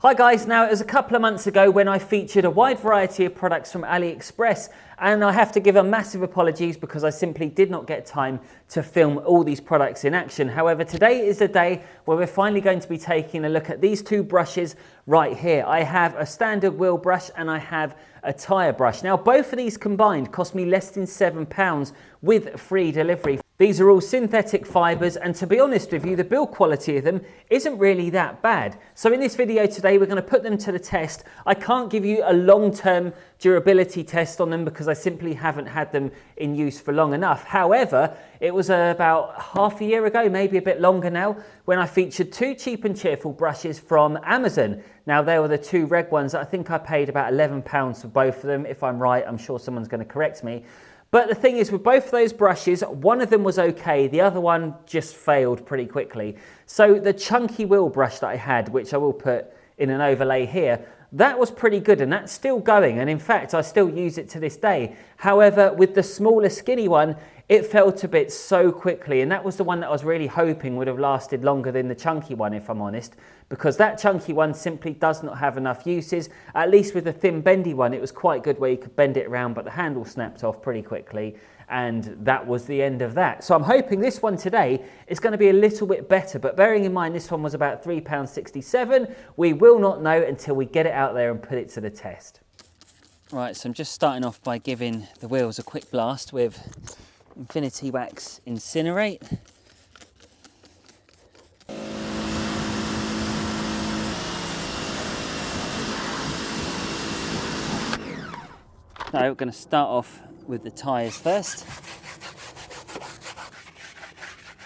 Hi guys, now it was a couple of months ago when I featured a wide variety of products from AliExpress, and I have to give a massive apologies because I simply did not get time to film all these products in action. However, today is the day where we're finally going to be taking a look at these two brushes right here. I have a standard wheel brush and I have a tyre brush. Now both of these combined cost me less than £7 with free delivery. These are all synthetic fibres, and to be honest with you, the build quality of them isn't really that bad. So in this video today, we're going to put them to the test. I can't give you a long-term durability test on them because I simply haven't had them in use for long enough. However, it was about half a year ago, maybe a bit longer now, when I featured two cheap and cheerful brushes from Amazon. Now they were the two red ones. I think I paid about £11 for both of them. If I'm right, I'm sure someone's going to correct me. But the thing is, with both of those brushes, one of them was okay, the other one just failed pretty quickly. So the chunky wheel brush that I had, which I will put in an overlay here, that was pretty good and that's still going, and in fact I still use it to this day. However, with the smaller skinny one, it fell to bits so quickly, and that was the one that I was really hoping would have lasted longer than the chunky one, if I'm honest, because that chunky one simply does not have enough uses. At least with the thin bendy one, it was quite good where you could bend it around, but the handle snapped off pretty quickly, and that was the end of that. So I'm hoping this one today is going to be a little bit better, but bearing in mind this one was about £3.67, we will not know until we get it out there and put it to the test. Right, so I'm just starting off by giving the wheels a quick blast with Infinity Wax Incinerate. Now we're going to start off with the tyres first.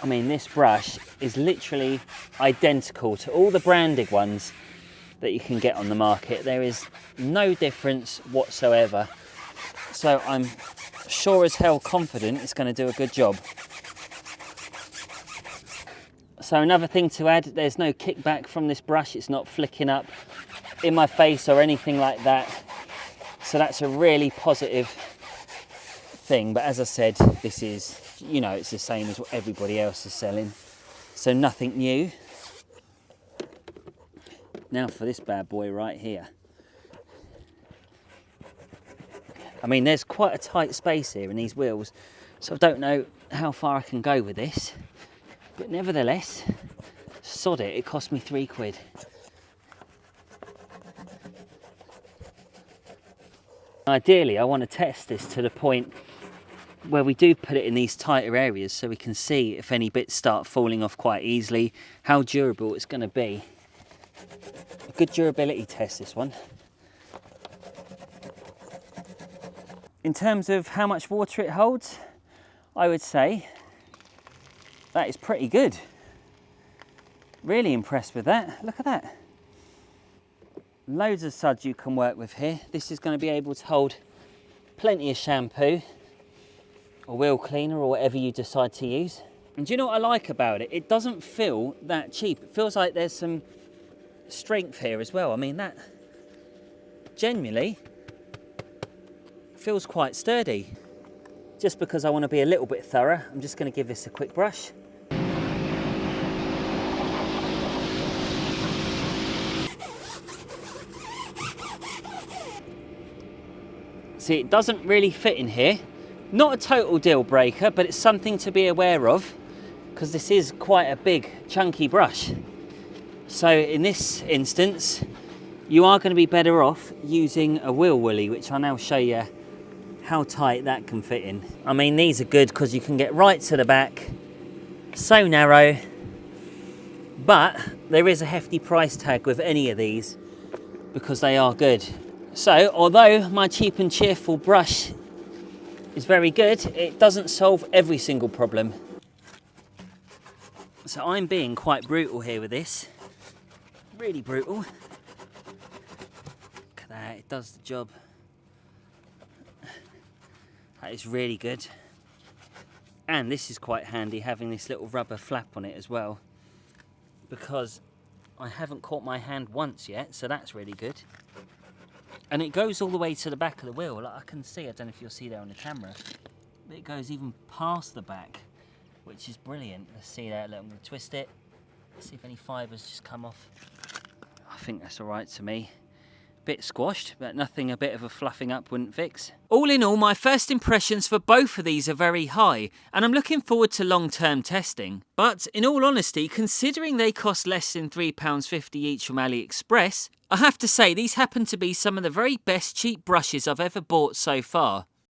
I mean, this brush is literally identical to all the branded ones that you can get on the market. There is no difference whatsoever. So I'm sure as hell confident it's going to do a good job. So another thing to add, there's no kickback from this brush. It's not flicking up in my face or anything like that. So that's a really positive thing. But as I said, this is, you know, it's the same as what everybody else is selling. So nothing new. Now for this bad boy right here. I mean, there's quite a tight space here in these wheels, so I don't know how far I can go with this. But nevertheless, sod it, it cost me £3. Ideally, I want to test this to the point where we do put it in these tighter areas so we can see if any bits start falling off quite easily, how durable it's going to be. A good durability test, this one. In terms of how much water it holds, I would say that is pretty good. Really impressed with that. Look at that. Loads of suds you can work with here. This is going to be able to hold plenty of shampoo or wheel cleaner or whatever you decide to use. And do you know what I like about it? It doesn't feel that cheap. It feels like there's some strength here as well. I mean, that genuinely feels quite sturdy. Just because I want to be a little bit thorough, I'm just going to give this a quick brush. See, it doesn't really fit in here. Not a total deal breaker, but it's something to be aware of because this is quite a big, chunky brush. So in this instance, you are going to be better off using a wheel woolly, which I'll now show you how tight that can fit in. I mean, these are good because you can get right to the back, so narrow, but there is a hefty price tag with any of these because they are good. So although my cheap and cheerful brush is very good, it doesn't solve every single problem. So I'm being quite brutal here with this, really brutal. Look at that, it does the job. That is really good. And this is quite handy, having this little rubber flap on it as well, because I haven't caught my hand once yet, so that's really good. And it goes all the way to the back of the wheel. Like I can see, I don't know if you'll see there on the camera, but it goes even past the back, which is brilliant. Let's see that, look, I'm going to twist it, see if any fibres just come off. I think that's alright to me. Bit squashed, but nothing a bit of a fluffing up wouldn't fix. All in all, my first impressions for both of these are very high, and I'm looking forward to long-term testing. But in all honesty, considering they cost less than £3.50 each from AliExpress, I have to say these happen to be some of the very best cheap brushes I've ever bought so far.